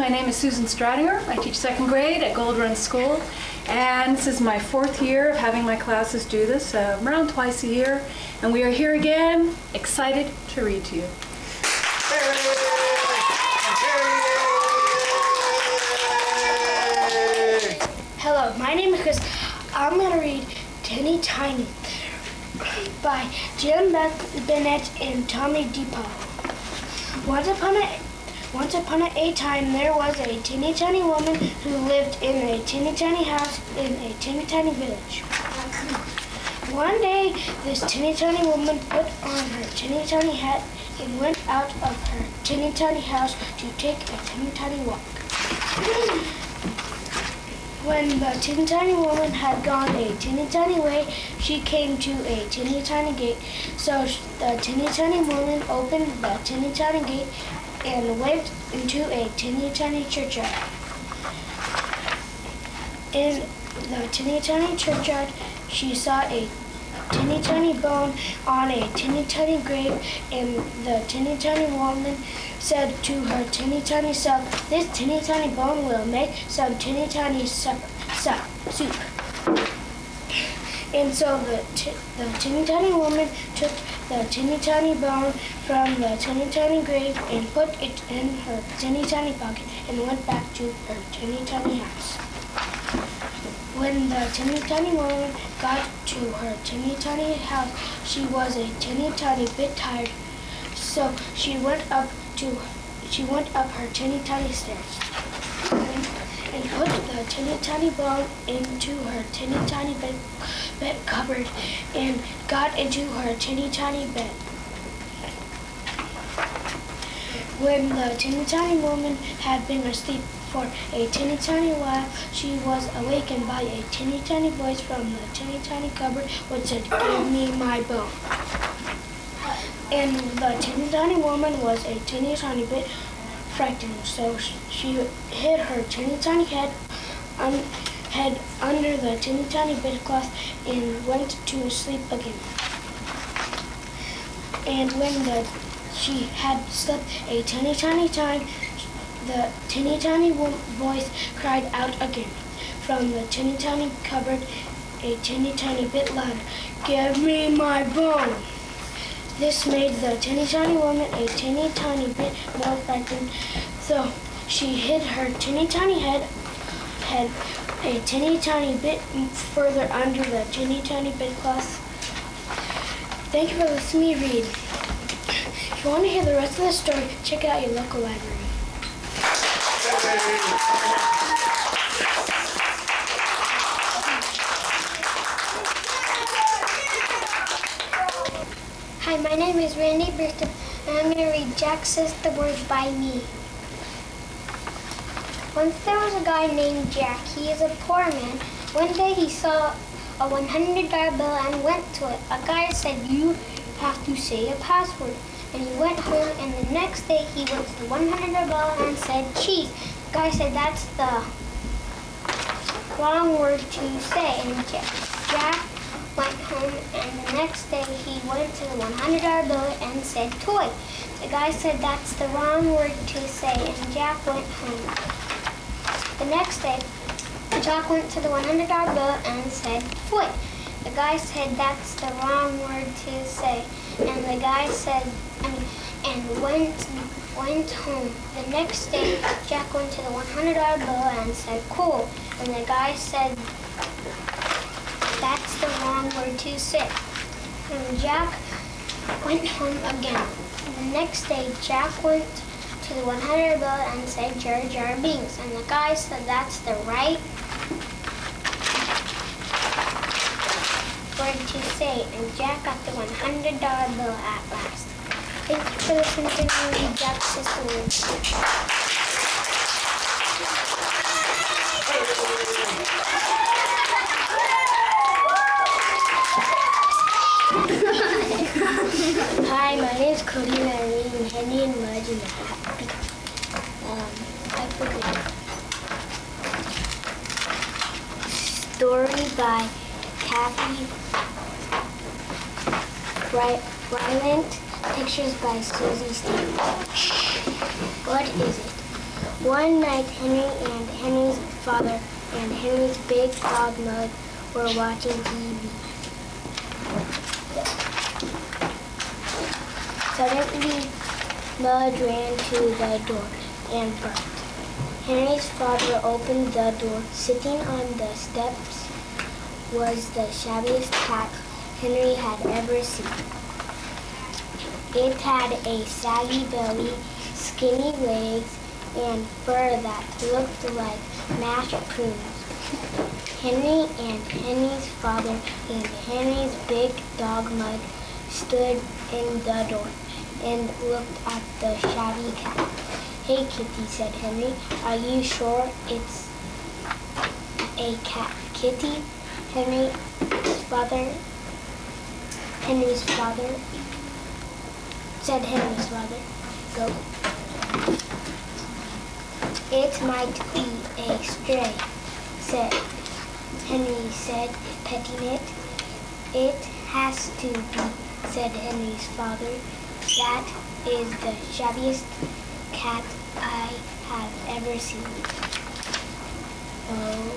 my name is Susan Stradinger. I teach second grade at Gold Run School, and this is my 4th year of having my classes do this, around twice a year, and we are here again, excited to read to you. Hello, my name is Chris. I'm going to read Tinny Tiny by Jim Bennett and Tommy DePaul. Once upon a time, there was a teeny tiny woman who lived in a teeny tiny house in a teeny tiny village. One day, this teeny tiny woman put on her teeny tiny hat and went out of her teeny tiny house to take a teeny tiny walk. When the teeny tiny woman had gone a teeny tiny way, she came to a teeny tiny gate. So the teeny tiny woman opened the teeny tiny gate and went into a teeny tiny churchyard. In the teeny tiny churchyard, she saw a teeny tiny bone on a teeny tiny grave, and the teeny tiny woman said to her teeny tiny self, "This teeny tiny bone will make some teeny tiny soup." And so the teeny tiny woman took the teeny tiny bone from the teeny tiny grave and put it in her teeny tiny pocket and went back to her teeny tiny house. When the teeny tiny woman got to her teeny tiny house, she was a teeny tiny bit tired, so she went up her teeny tiny stairs and put the teeny tiny bone into her teeny tiny bed cupboard and got into her teeny tiny bed. When the teeny tiny woman had been asleep for a teeny tiny while, she was awakened by a teeny tiny voice from the teeny tiny cupboard which said, "Give me my bone." And the teeny tiny woman was a teeny tiny bit frightened, so she hid her teeny tiny head under the teeny tiny bedcloth and went to sleep again. And when she had slept a teeny tiny time, the teeny tiny voice cried out again from the teeny tiny cupboard a teeny tiny bit louder, "Give me my bone." This made the teeny tiny woman a teeny tiny bit more frightened, so she hid her teeny tiny head a teeny tiny bit further under the teeny tiny bedcloth. Thank you for listening to me read. If you want to hear the rest of the story, check out your local library. Hi, my name is Randy Brigham, and I'm going to read Jack Says the Word by me. Once there was a guy named Jack. He is a poor man. One day he saw a $100 bill and went to it. A guy said, "You have to say a password." And he went home, and the next day he went to the $100 bill and said, "Cheese." The guy said, "That's the wrong word to say." And Jack went home, and the next day he went to the $100 bill and said, "Toy." The guy said, "That's the wrong word to say," and Jack went home. The next day, Jack went to the $100 bill and said, "Foot." The guy said, "That's the wrong word to say," and the guy said, and went home. The next day, Jack went to the $100 bill and said, "Cool," and the guy said, "That's the wrong word to say." And Jack went home again. The next day, Jack went to the $100 bill and said, "Jar Jar Binks," and the guy said, "That's the right word to say," and Jack got the $100 bill at last. Thank you for listening to me read Jack Says the Word. Hi, my name is Cody, and I'm reading Henry and Mudge and the Happy. I forget. Story by Kathy Bryant. Pictures by Susie Stevens. What is it? One night, Henry and Henry's father and Henry's big dog Mud were watching TV. Suddenly, Mud ran to the door and barked. Henry's father opened the door. Sitting on the steps was the shabbiest cat Henry had ever seen. It had a saggy belly, skinny legs, and fur that looked like mashed prunes. Henry and Henry's father and Henry's big dog Mud stood in the door and looked at the shabby cat. "Hey, Kitty," said Henry, "are you sure it's a cat, Kitty?" Henry's father, "Go. It might be a stray," Henry said, petting it. "It has to be," said Henry's father. "That is the shabbiest cat I have ever seen." Oh.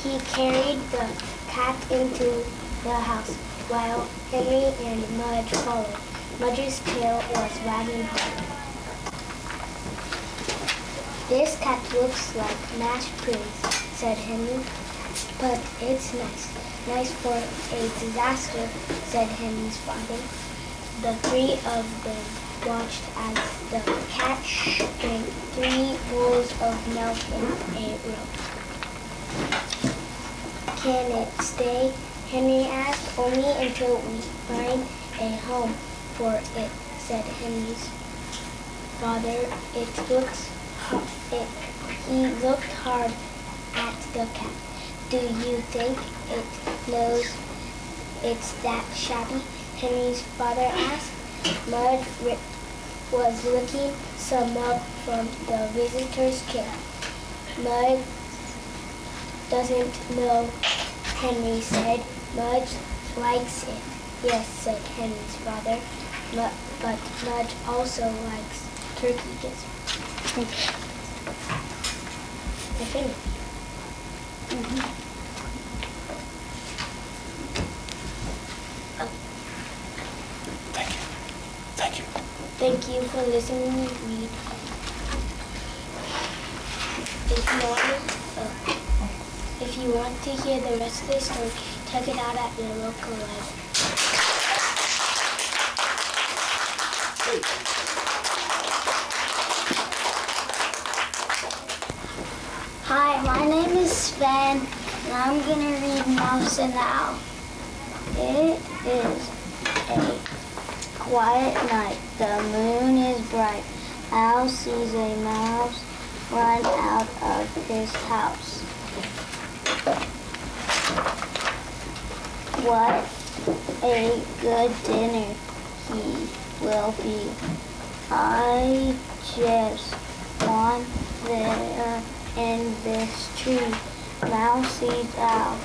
He carried the cat into the house while Henry and Mudge followed. Mudge's tail was wagging hard. "This cat looks like mashed prunes," said Henry, "but it's nice. Nice for a disaster," said Henry's father. The three of them watched as the cat drank 3 bowls of milk in a row. "Can it stay?" Henry asked. "Only until we find a home for it," said Henry's father. He looked hard at the cat. "Do you think it knows it's that shabby?" Henry's father asked. Mud was licking some milk from the visitor's chair. "Mud doesn't know," Henry said. "Mud likes it." "Yes," said Henry's father, "but Mud also likes turkey gizzard." I finished. Thank you for listening to me read. If you want to hear the rest of the story, check it out at your local library. Hi, my name is Sven, and I'm going to read Mouse and Owl. It is a quiet night. The moon is bright. Owl sees a mouse run out of his house. What a good dinner he will be. I just want there in this tree. Mouse sees Owl.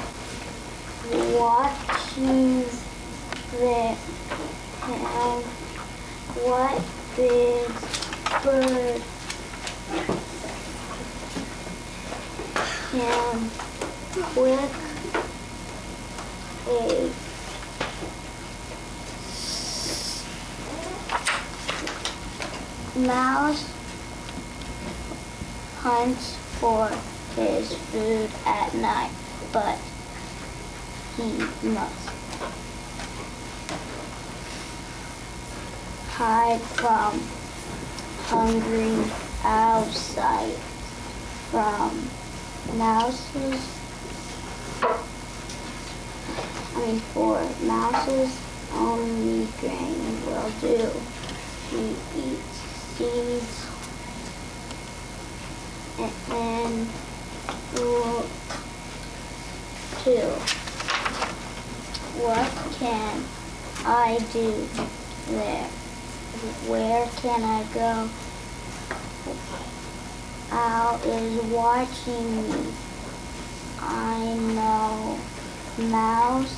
Watching there. What big bird can quick a mouse hunts for his food at night, but he must hide from hungry owl's sight. From for mouses only grain will do. He eats seeds and wool too. What can I do there? Where can I go? Owl is watching me. I know. Mouse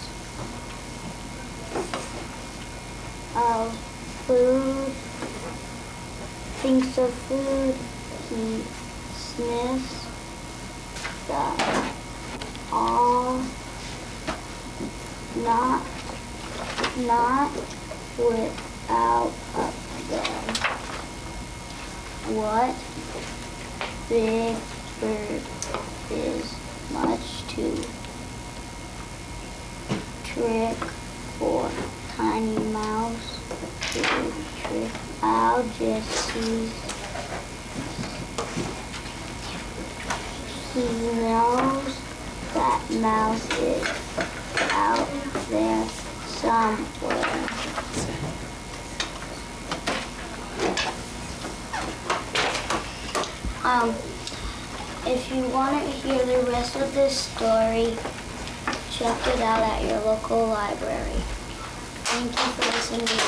of food thinks of food, he sniffs the all, not without up there. What big bird is much too trick for tiny mouse to trick? I'll just see. He knows that mouse is out there somewhere. If you want to hear the rest of this story, check it out at your local library. Thank you for listening to me.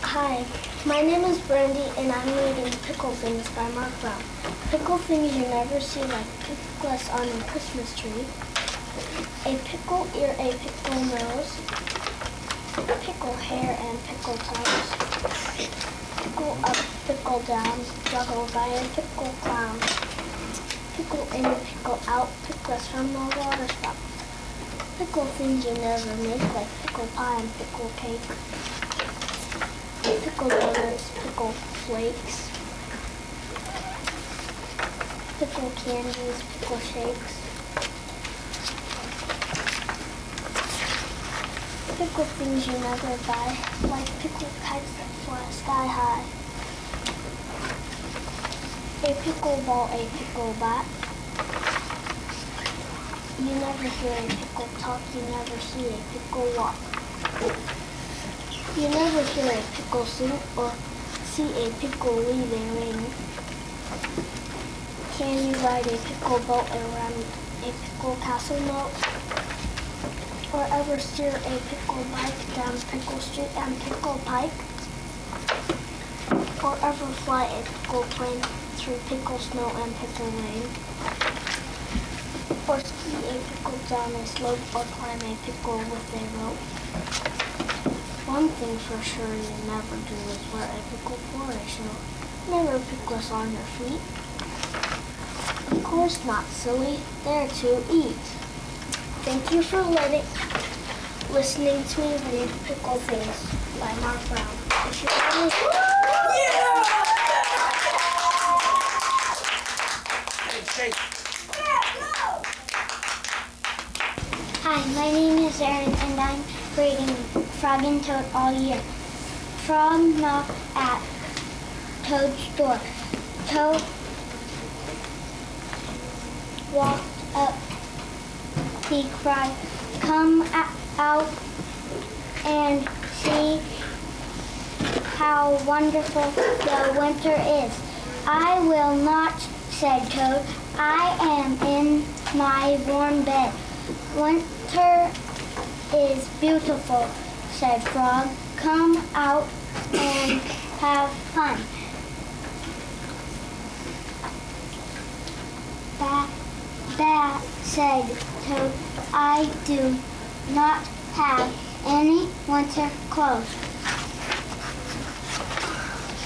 Hi, my name is Brandy and I'm reading Pickle Things by Mark Brown. Pickle things you never see like picklets on a Christmas tree. A pickle ear, a pickle nose, pickle hair and pickle toes. Pickle up, pickle down, juggled by a pickle clown. Pickle in, pickle out, picklets from the water spout. Pickle things you never make like pickle pie and pickle cake. Pickle donuts, pickle flakes. Pickle candies, pickle shakes. Pickle things you never buy, like pickle kites that fly sky high. A pickle ball, a pickle bat. You never hear a pickle talk, you never see a pickle walk. You never hear a pickle sing or see a pickle leave a ring. Can you ride a pickle boat around a pickle castle moat? Or ever steer a pickle bike down Pickle Street and Pickle Pike? Or ever fly a pickle plane through pickle snow and pickle rain? Or ski a pickle down a slope or climb a pickle with a rope? One thing for sure you never do is wear a pickle for a show. Never pickless on your feet. Of course not, silly. They're to eat. Thank you for listening to me read Pickle Things by Mark Brown. If you want Hi, my name is Erin and I'm reading Frog and Toad All Year. Frog knocked at Toad's door. Toad walked up. He cried, "Come out and see how wonderful the winter is." "I will not," said Toad. "I am in my warm bed." "Winter is beautiful," said Frog. "Come out and have fun." That, said Toad, "I do not have any winter clothes."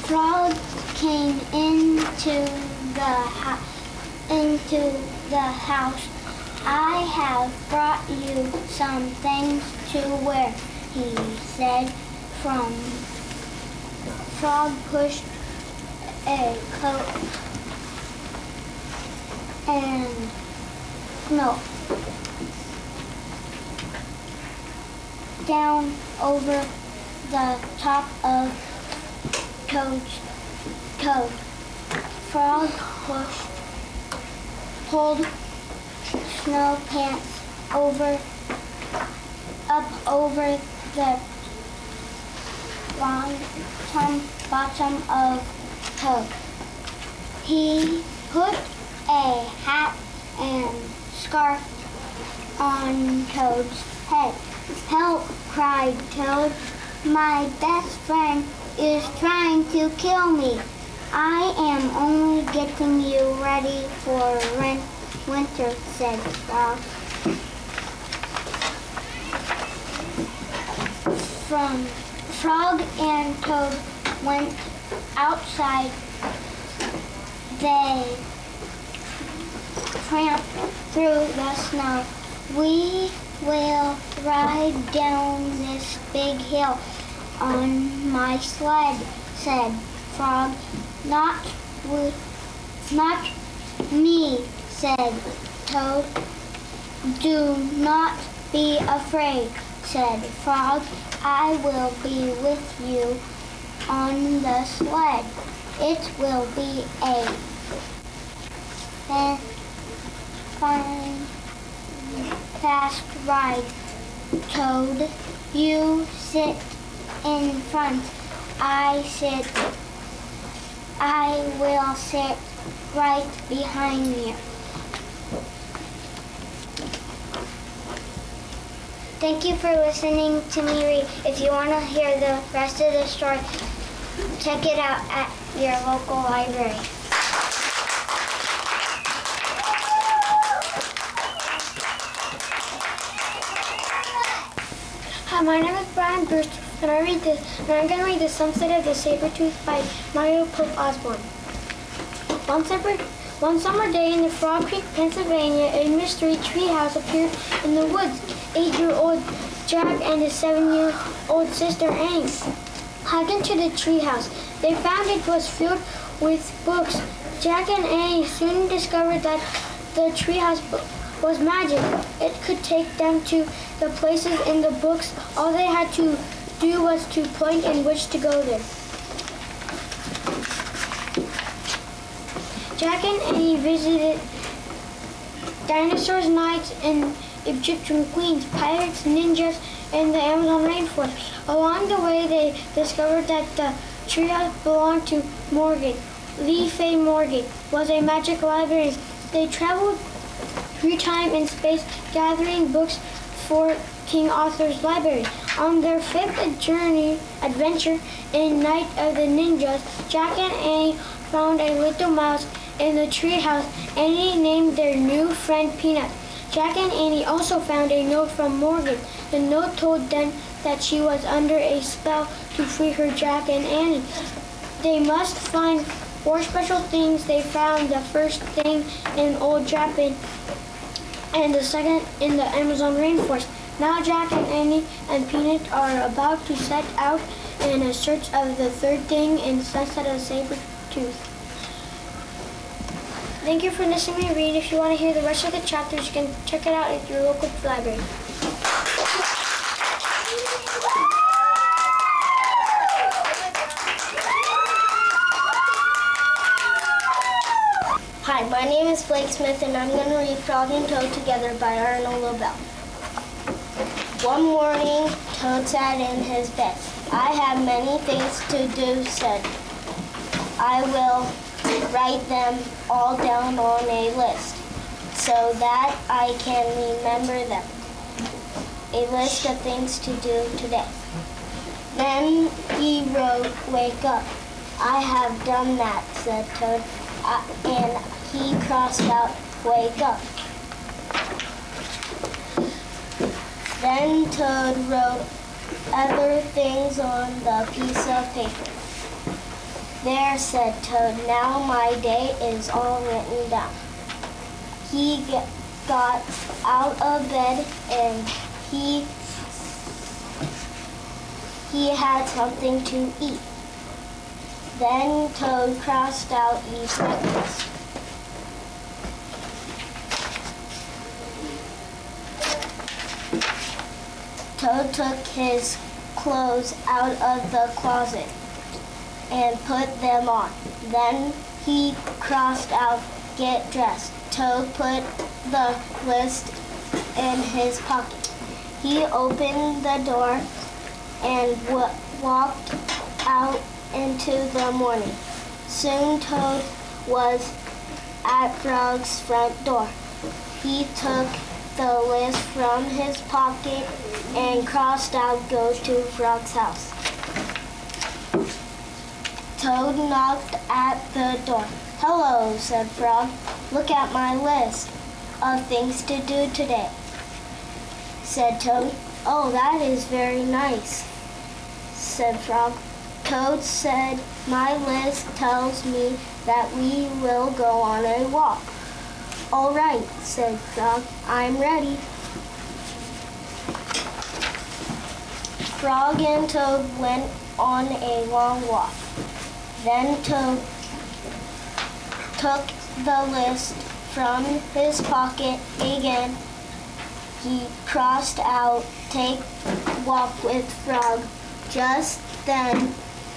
Frog came into the house. "I have brought you some things to wear," he said. Frog pushed a coat and milk down over the top of Toad's coat. Frog pulled snow pants up over the bottom of Toad. He put a hat and scarf on Toad's head. "Help!" cried Toad. "My best friend is trying to kill me. I am only getting you ready for winter," said Frog. from Frog and Toad went outside. They tramped through the snow. We will ride down this big hill on my sled, said Frog. Not me, said Toad. Do not be afraid, said Frog. I will be with you on the sled. It will be a fine, fast ride. Toad, you sit in front. I will sit right behind you. Thank you for listening to me read. If you want to hear the rest of the story, check it out at your local library. Hi, my name is Brian Bruce, and I'm going to read The Sunset of the Saber-Tooth by Mario Pope Osborne. One summer day in the Frog Creek, Pennsylvania, a mystery treehouse appeared in the woods. 8-year-old Jack and his 7-year-old sister Annie hiked into the treehouse. They found it was filled with books. Jack and Annie soon discovered that the treehouse was magic. It could take them to the places in the books. All they had to do was to point and wish to go there. Jack and Annie visited dinosaurs, knights, and Egyptian queens, pirates, ninjas, and the Amazon rainforest. Along the way, they discovered that the treehouse belonged to Morgan. Lee Fay Morgan was a magic librarian. They traveled through time and space, gathering books for King Arthur's library. On their fifth adventure in Night of the Ninjas, Jack and Annie found a little mouse in the treehouse. Annie named their new friend Peanut. Jack and Annie also found a note from Morgan. The note told them that she was under a spell to free her. Jack and Annie. They must find 4 special things. They found the first thing in Old Japan and the second in the Amazon rainforest. Now Jack and Annie and Peanut are about to set out in a search of the third thing in Sunset of the Saber-Tooth. Thank you for listening to me read. If you want to hear the rest of the chapters, you can check it out at your local library. Hi, my name is Blake Smith, and I'm going to read Frog and Toad Together by Arnold Lobel. One morning, Toad sat in his bed. I have many things to do, said. I will write them all down on a list so that I can remember them. A list of things to do today. Then he wrote, wake up. I have done that, said Toad, and he crossed out, wake up. Then Toad wrote other things on the piece of paper. There, said Toad, now my day is all written down. He got out of bed and he had something to eat. Then Toad crossed out each breakfast. Toad took his clothes out of the closet and put them on. Then he crossed out get dressed. Toad put the list in his pocket. He opened the door and walked out into the morning. Soon Toad was at Frog's front door. He took the list from his pocket and crossed out go to Frog's house. Toad knocked at the door. Hello, said Frog. Look at my list of things to do today, said Toad. Oh, that is very nice. said Frog. Toad said, my list tells me that we will go on a walk. All right, said Frog, I'm ready. Frog and Toad went on a long walk. Then Toad took the list from his pocket again. He crossed out, take walk with Frog. Just then,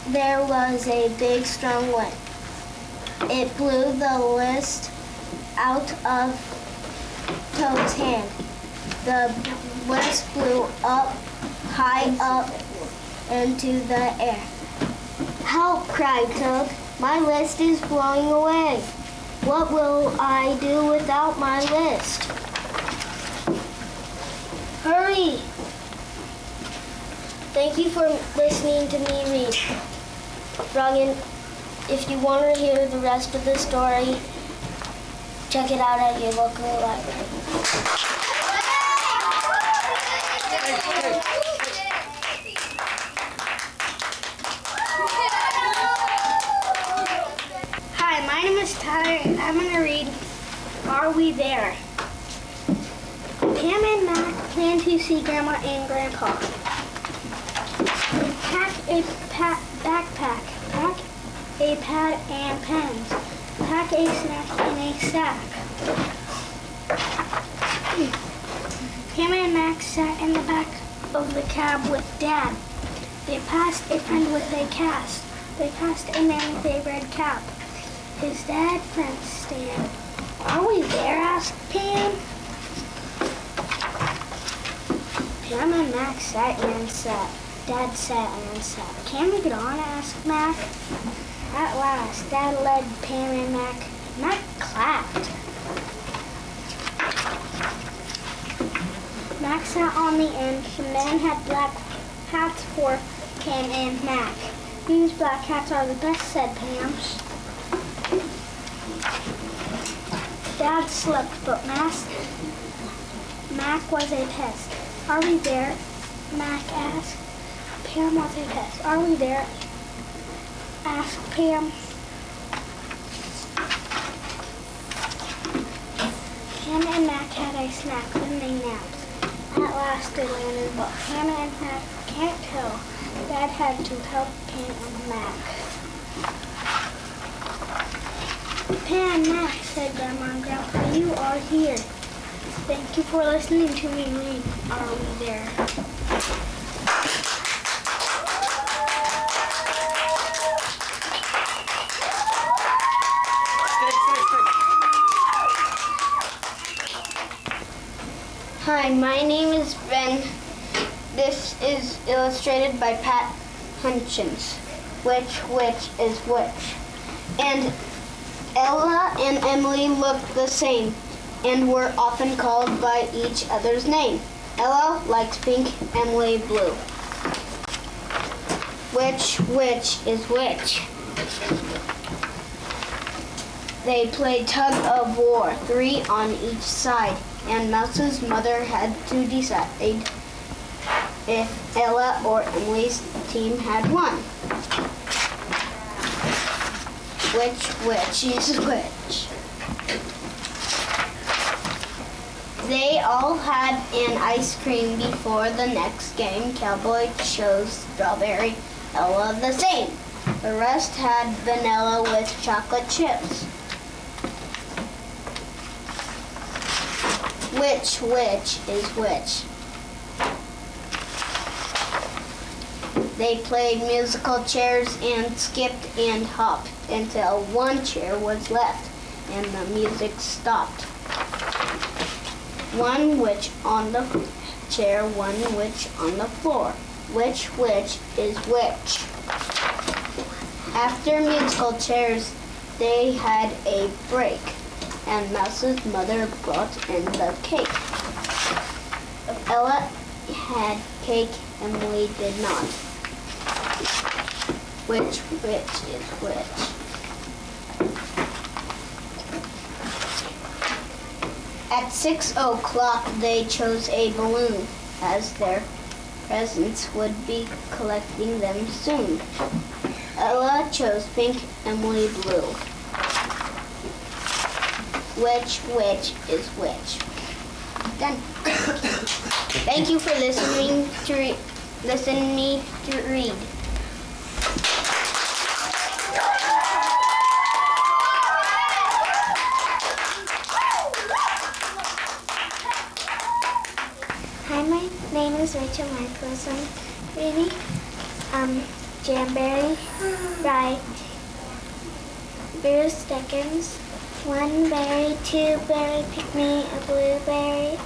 there was a big strong wind. It blew the list out of Toad's hand. The list flew up, high up into the air. Help, cried Toad. My list is blowing away. What will I do without my list? Hurry! Thank you for listening to me read. Froggen, if you want to hear the rest of the story, check it out at your local library. Hi, my name is Tyler, and I'm going to read Are We There? Pam and Mac plan to see Grandma and Grandpa. Pack a backpack. Pack a pad and pens. Pack a snack in a sack. Pam and Mac sat in the back of the cab with Dad. They passed a friend with a cast. They passed a man with a red cap. His dad fenced stand. Are we there? Asked Pam. Pam and Mac sat and sat. Dad sat and sat. Can we get on? Asked Mac. At last, Dad led Pam and Mac. Mac clapped. Mac sat on the end. The men had black hats for Pam and Mac. These black hats are the best, said Pam. Dad slept, but Mac was a pest. Are we there? Mac asked. Pam was a pest. Are we there? Asked Pam. Pam and Mac had a snack, then they napped. At last they landed, but Pam and Mac can't tell. Dad had to help Pam and Mac. Pam, Mac, said Grandma and Grandpa, you are here. Thank you for listening to me read Are We There? Hi, my name is Ben. This is illustrated by Pat Hutchins. Which is which? And Ella and Emily looked the same and were often called by each other's name. Ella likes pink, Emily blue. Which is which? They played tug of war, 3 on each side, and Mouse's mother had to decide if Ella or Emily's team had won. Which is which? They all had an ice cream before the next game. Cowboy chose strawberry, Ella the same. The rest had vanilla with chocolate chips. Which is which? They played musical chairs and skipped and hopped until one chair was left and the music stopped. One which on the chair, one which on the floor. Which is which? After musical chairs, they had a break, and Mouse's mother brought in the cake. Ella had cake, Emily did not. Which is which? At 6 o'clock, they chose a balloon as their presents would be collecting them soon. Ella chose pink, Emily blue. Which is which? Done. Thank you for listening to read. Hi, my name is Rachel Marcos. I'm reading Jamberry by Bruce Dickens. One berry, two berry, pick me a blueberry.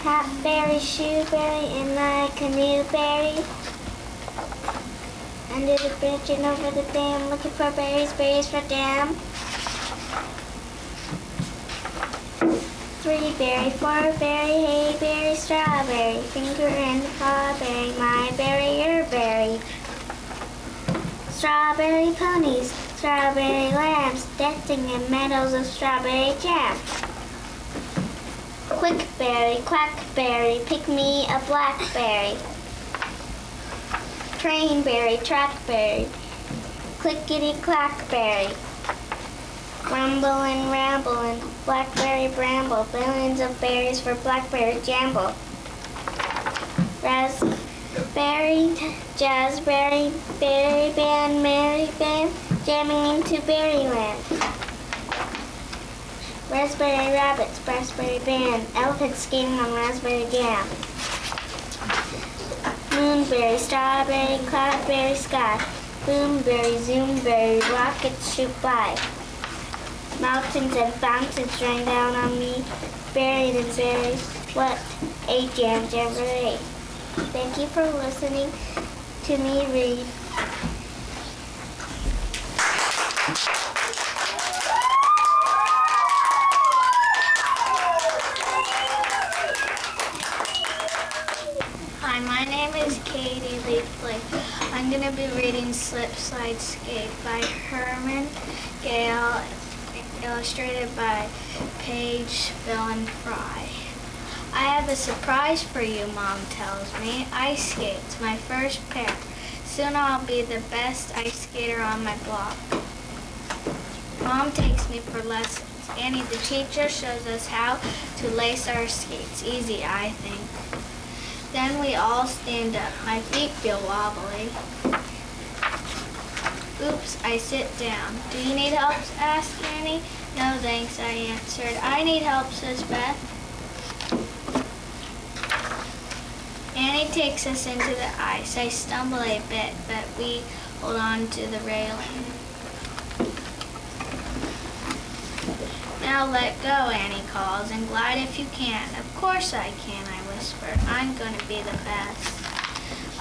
Hat berry, shoe berry, in my canoe berry. Under the bridge and over the dam, looking for berries, berries for dam. Three berry, four berry, hay berry, strawberry, finger and paw berry, my berry, your berry. Strawberry ponies, strawberry lambs, dancing in meadows of strawberry jam. Quickberry, quackberry, pick me a blackberry. Trainberry, trackberry, clickety clackberry. Rumblin', ramblin', blackberry bramble, billions of berries for blackberry jamble. Raspberry, jazzberry, berry band, merry band, jamming into berryland. Raspberry rabbits, raspberry band, elephants skating on raspberry jam. Moonberry, strawberry, cloudberry sky, boomberry, zoomberry, rockets shoot by. Mountains and fountains rain down on me, buried in berries. What a jamboree. Thank you for listening to me read. Hi, my name is Katie Leafley. I'm going to be reading Slip, Slide, Skate by Herman Gale, illustrated by Paige, Bill, and Fry. I have a surprise for you, Mom tells me. Ice skates, my first pair. Soon I'll be the best ice skater on my block. Mom takes me for lessons. Annie, the teacher, shows us how to lace our skates. Easy, I think. Then we all stand up. My feet feel wobbly. Oops, I sit down. Do you need help? Asked Annie. No, thanks, I answered. I need help, says Beth. Annie takes us into the ice. I stumble a bit, but we hold on to the railing. Now let go, Annie calls, and glide if you can. Of course I can, I whispered. I'm going to be the best.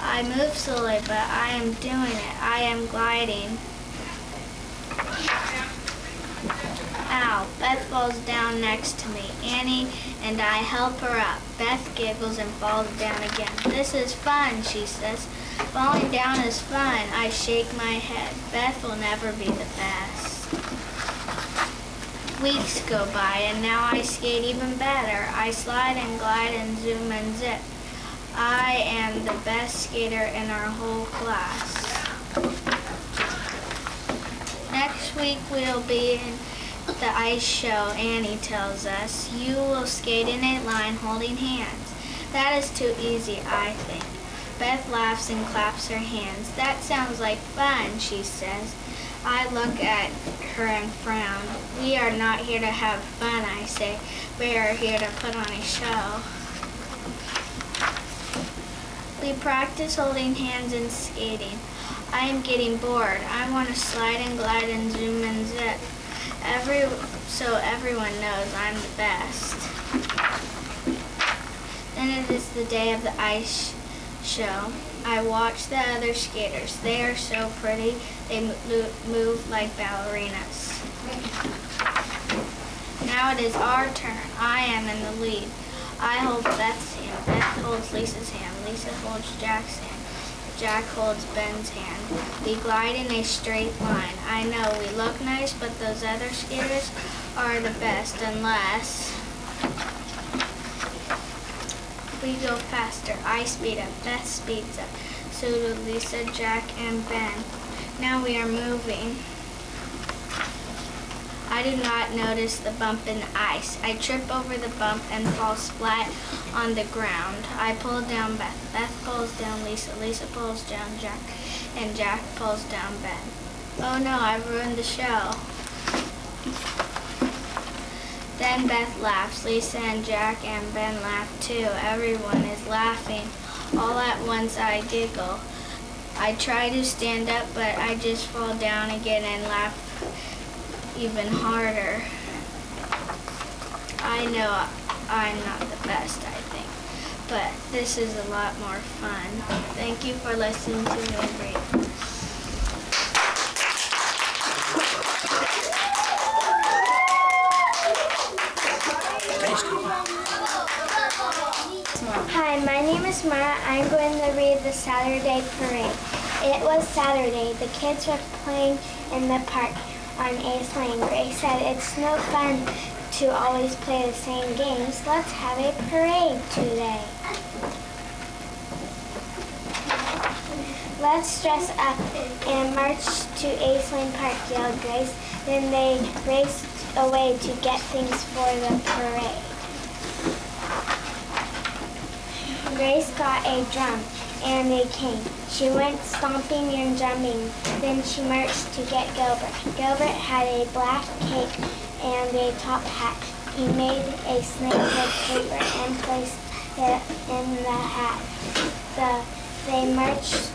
I move slowly, but I am doing it. I am gliding. Ow, Beth falls down next to me. Annie and I help her up. Beth giggles and falls down again. This is fun, she says. Falling down is fun. I shake my head. Beth will never be the best. Weeks go by, and now I skate even better. I slide and glide and zoom and zip. I am the best skater in our whole class. Next week we'll be in the ice show, Annie tells us. You will skate in a line holding hands. That is too easy, I think. Beth laughs and claps her hands. That sounds like fun, she says. I look at her and frown. We are not here to have fun, I say. We are here to put on a show. We practice holding hands and skating. I am getting bored. I want to slide and glide and zoom and zip. So everyone knows I'm the best. Then it is the day of the ice show. I watch the other skaters. They are so pretty. They move like ballerinas. Now it is our turn. I am in the lead. I hold Beth's hand. Beth holds Lisa's hand. Lisa holds Jack's hand. Jack holds Ben's hand. We glide in a straight line. I know we look nice, but those other skaters are the best unless We go faster. I speed up. Beth speeds up. So do Lisa, Jack, and Ben. Now we are moving. I do not notice the bump in the ice. I trip over the bump and fall splat on the ground. I pull down Beth. Beth pulls down Lisa. Lisa pulls down Jack. And Jack pulls down Ben. Oh no, I've ruined the show. Then Beth laughs. Lisa and Jack and Ben laugh too. Everyone is laughing. All at once I giggle. I try to stand up, but I just fall down again and laugh even harder. I know I'm not the best, I think, but this is a lot more fun. Thank you for listening to me read. Hi, my name is Mara. I'm going to read the Saturday Parade. It was Saturday. The kids were playing in the park on Ace Lane. Grace said, "It's no fun to always play the same games. Let's have a parade today. Let's dress up and march to Ace Lane Park," yelled Grace. Then they raced away to get things for the parade. Grace got a drum and a cane. She went stomping and drumming. Then she marched to get Gilbert. Gilbert had a black cape and a top hat. He made a snake of paper and placed it in the hat. They marched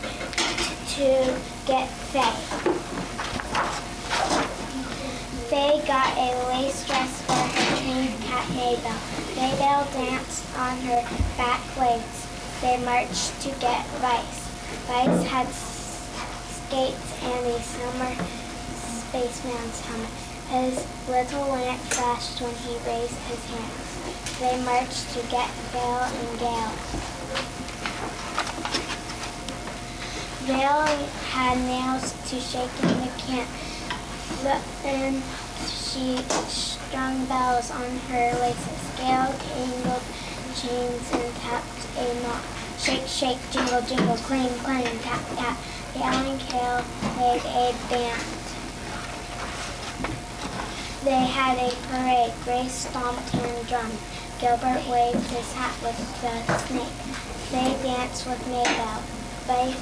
to get Faye. Faye got a lace dress for her trained cat Maybelle. Maybelle danced on her back legs. They marched to get Vice. Vice had skates and a summer spaceman's helmet. His little lamp flashed when he raised his hands. They marched to get Vale and Gale. Vale had nails to shake in the camp. Then she strung bells on her laces. Gale tangled chains and tapped a knot. Shake, shake, jingle, jingle, clang, clang, tap, tap. Gale and Gale played a band. They had a parade. Grace stomped and drummed. Gilbert waved his hat with the snake. They danced with Maybelle. Vice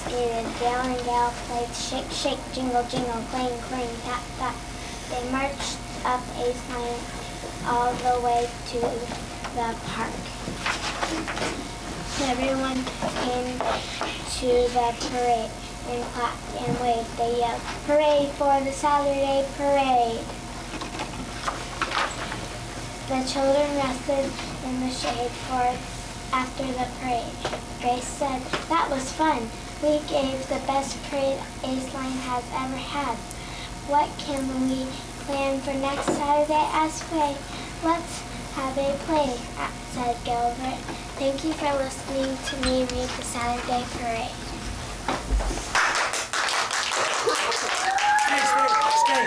skated. Gale and Gale played shake, shake, jingle, jingle, clang, clang, tap, tap. They marched up Ace Lane all the way to the park. Everyone came to the parade and clapped and waved. They yelled, "Hooray for the Saturday parade!" The children rested in the shade after the parade. Grace said, "That was fun. We gave the best parade Ace Lane has ever had. What can we plan for next Saturday?" asked Faye. "Let's have a play," said Gilbert. Thank you for listening to me read the Saturday Parade. Stay.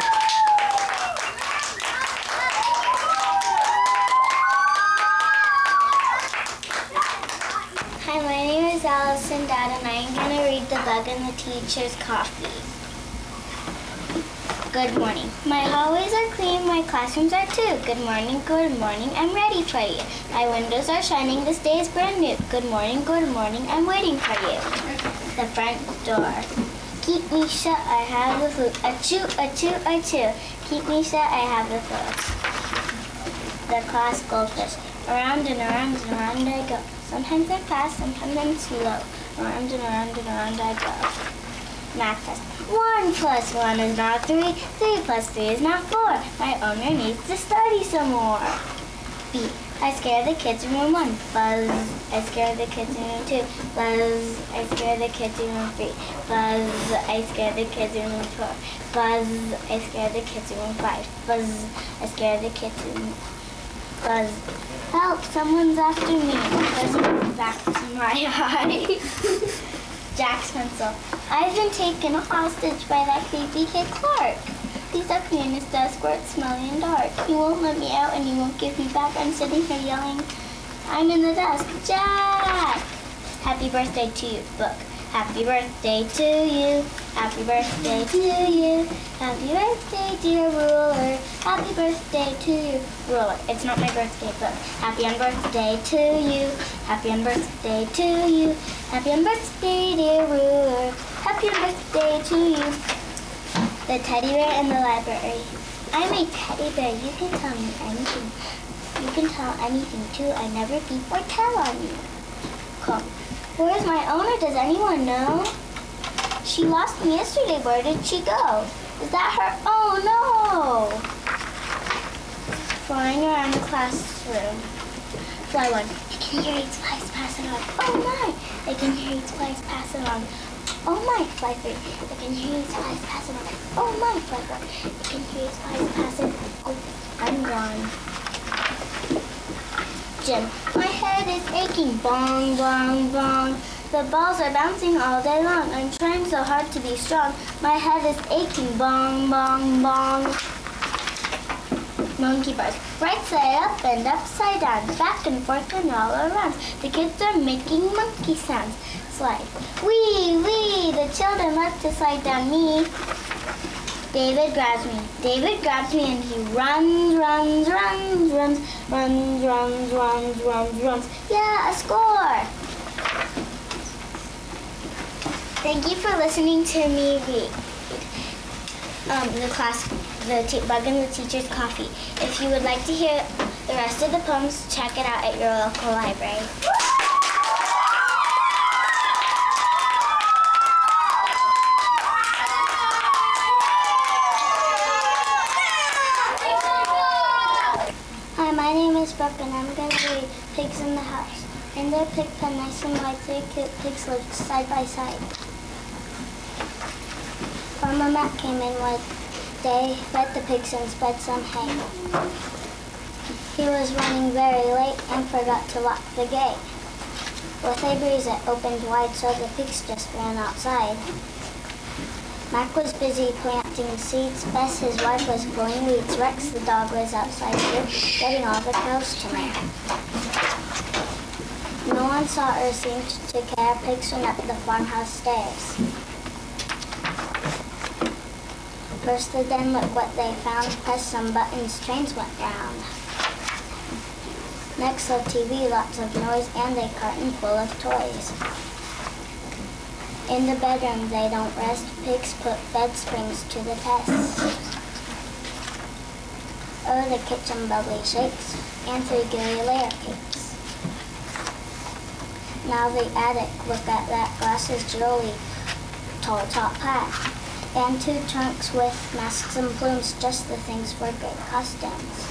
Hi, my name is Allison Dad, and I'm going to read The Bug and the Teacher's Coffee. Good morning. My hallways are clean, my classrooms are too. Good morning, I'm ready for you. My windows are shining, this day is brand new. Good morning, I'm waiting for you. The front door. Keep me shut, I have the flu. Achoo, achoo, achoo. Keep me shut, I have the flu. The class goldfish. Around and around and around I go. Sometimes I'm fast, sometimes I'm slow. Around and around and around I go. Math test. 1 plus 1 is not 3. 3 plus 3 is not 4. My owner needs to study some more. B. I scare the kids in room 1. Buzz. I scare the kids in room 2. Buzz. I scare the kids in room 3. Buzz. I scare the kids in room 4. Buzz. I scare the kids in room 5. Buzz. I scare the kids in Buzz. Help, someone's after me. Buzz back to my eye. Jack's pencil. I've been taken hostage by that creepy kid Clark. He's up here in his desk where it's smelly and dark. He won't let me out and he won't give me back. I'm sitting here yelling I'm in the desk. Jack! Happy birthday to you, book. Happy birthday to you. Happy birthday to you. Happy birthday, dear ruler. Happy birthday to you, ruler. It's not my birthday, but happy on birthday to you. Happy on birthday to you. Happy on birthday, dear ruler. Happy on birthday to you. The teddy bear in the library. I'm a teddy bear. You can tell me anything. You can tell anything too. I never peep or tell on you. Come. Where's my owner? Does anyone know? She lost me yesterday. Where did she go? Is that her? Oh no! Flying around the classroom. Fly one. They can hear each flies pass it on. Oh my! They can hear each flies pass it on. Oh my! Fly three. They can hear each flies pass it on. Oh my! Fly four. They can hear each flies pass it. Oh, I'm gone. Jim. My head is aching. Bong, bong, bong. The balls are bouncing all day long. I'm trying so hard to be strong. My head is aching. Bong, bong, bong. Monkey bars. Right side up and upside down. Back and forth and all around. The kids are making monkey sounds. Slide. Wee, wee. The children love to slide down me. David grabs me. David grabs me and he runs, runs, runs, runs, runs, runs, runs, runs, runs. Yeah, a score! Thank you for listening to me read the Bug in the Teacher's Coffee. If you would like to hear the rest of the poems, check it out at your local library. Hi, my name is Brooke and I'm going to read Pigs in the House. In their pig pen, nice and white, 3 cute pigs lived side by side. Farmer Mac came in one day, fed the pigs and spread some hay. He was running very late and forgot to lock the gate. With a breeze it opened wide, so the pigs just ran outside. Mac was busy planting seeds. Bess, his wife, was pulling weeds. Rex, the dog, was outside too, getting all the cows to milk. No one saw or seemed to care. Pigs went up the farmhouse stairs. First the den, look what they found. Pressed some buttons, trains went round. Next the TV, lots of noise, and a carton full of toys. In the bedroom they don't rest. Pigs put bed springs to the test. Oh, the kitchen bubbly shakes, and 3 gooey layer cakes. Now the attic, look at that, glasses, jewelry, tall top hat. And 2 trunks with masks and plumes, just the things for great costumes.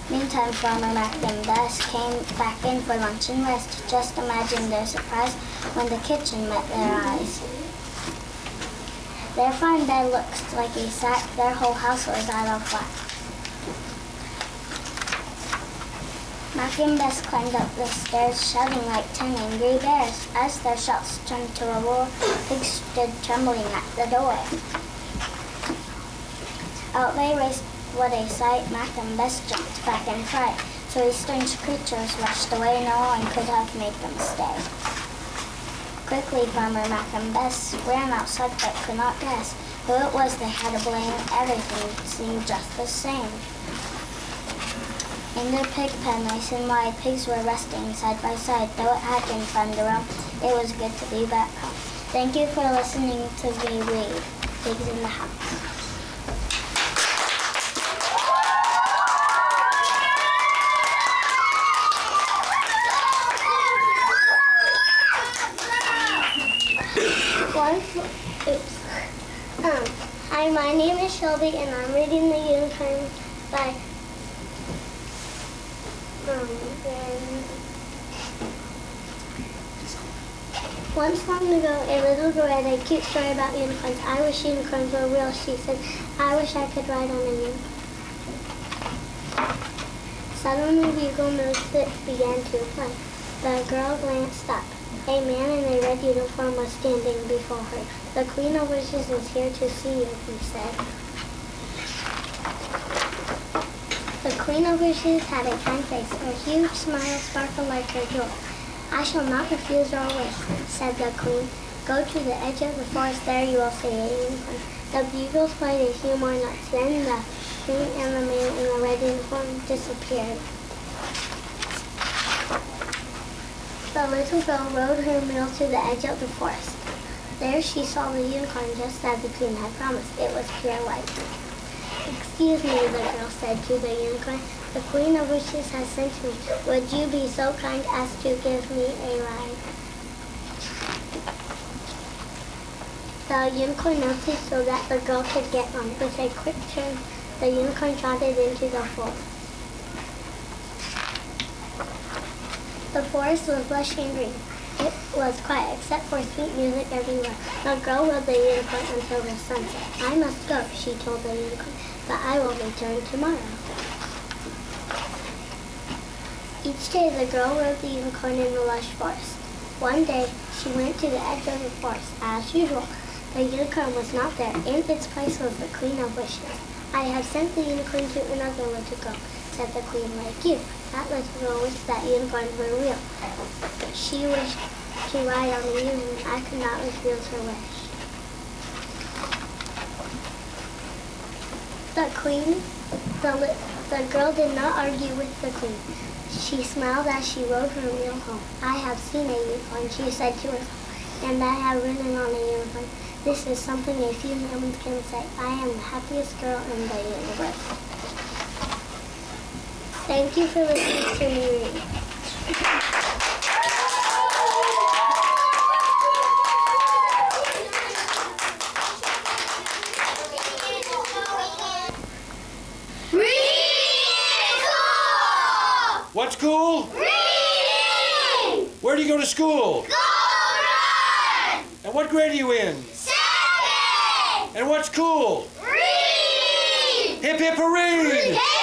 Meantime, Farmer Mac and Bess came back in for lunch and rest. Just imagine their surprise when the kitchen met their eyes. Their fine bed looked like a sack, their whole house was out of whack. Mac and Bess climbed up the stairs, shouting like 10 angry bears. As their shouts turned to a roar, pigs stood trembling at the door. Out they raced, what a sight! Mac and Bess jumped back in fright. 3 strange creatures rushed away, no one could have made them stay. Quickly Farmer Mac and Bess ran outside but could not guess who it was they had to blame. Everything seemed just the same. In their pig pen, nice and wide, pigs were resting side by side. Though it had been fun to roam, it was good to be back home. Thank you for listening to me read Pigs in the House. Hi, my name is Shelby, and I'm reading The Unicorn by Once long ago, a little girl read a cute story about unicorns. I wish unicorns were real, she said. I wish I could ride on a unicorn. Suddenly, Bugle noticed it began to play. The girl glanced up. A man in a red uniform was standing before her. The Queen of Wishes is here to see you, he said. The Queen of Wishes had a kind face. Her huge smile sparkled like her jewel. I shall not refuse your wish, said the Queen. Go to the edge of the forest, there you will see a unicorn. The bugles played a few more notes, then the Queen and the man in the red uniform disappeared. The little girl rode her mule to the edge of the forest. There she saw the unicorn just as the Queen had promised. It was pure white. Excuse me, the girl said to the unicorn. The Queen of Wishes has sent me. Would you be so kind as to give me a ride? The unicorn noticed so that the girl could get on. With a quick turn, the unicorn trotted into the forest. The forest was lush and green. It was quiet, except for sweet music everywhere. The girl rode the unicorn until the sunset. I must go, she told the unicorn, but I will return tomorrow. Each day the girl rode the unicorn in the lush forest. One day she went to the edge of the forest. As usual, the unicorn was not there. In its place was the Queen of Wishes. I have sent the unicorn to another little girl, said the Queen, like you. That little girl wished that unicorns were real. She wished to ride on the unicorn. I could not refuse her wish. The girl did not argue with the Queen. She smiled as she rode her mule home. I have seen a unicorn, she said to herself, and I have ridden on a unicorn. This is something a few humans can say. I am the happiest girl in the universe. Thank you for listening to me read. What's cool? Reading! Where do you go to school? Gold Run! And what grade are you in? 7! And what's cool? Read! Hip hip hooray! Hey!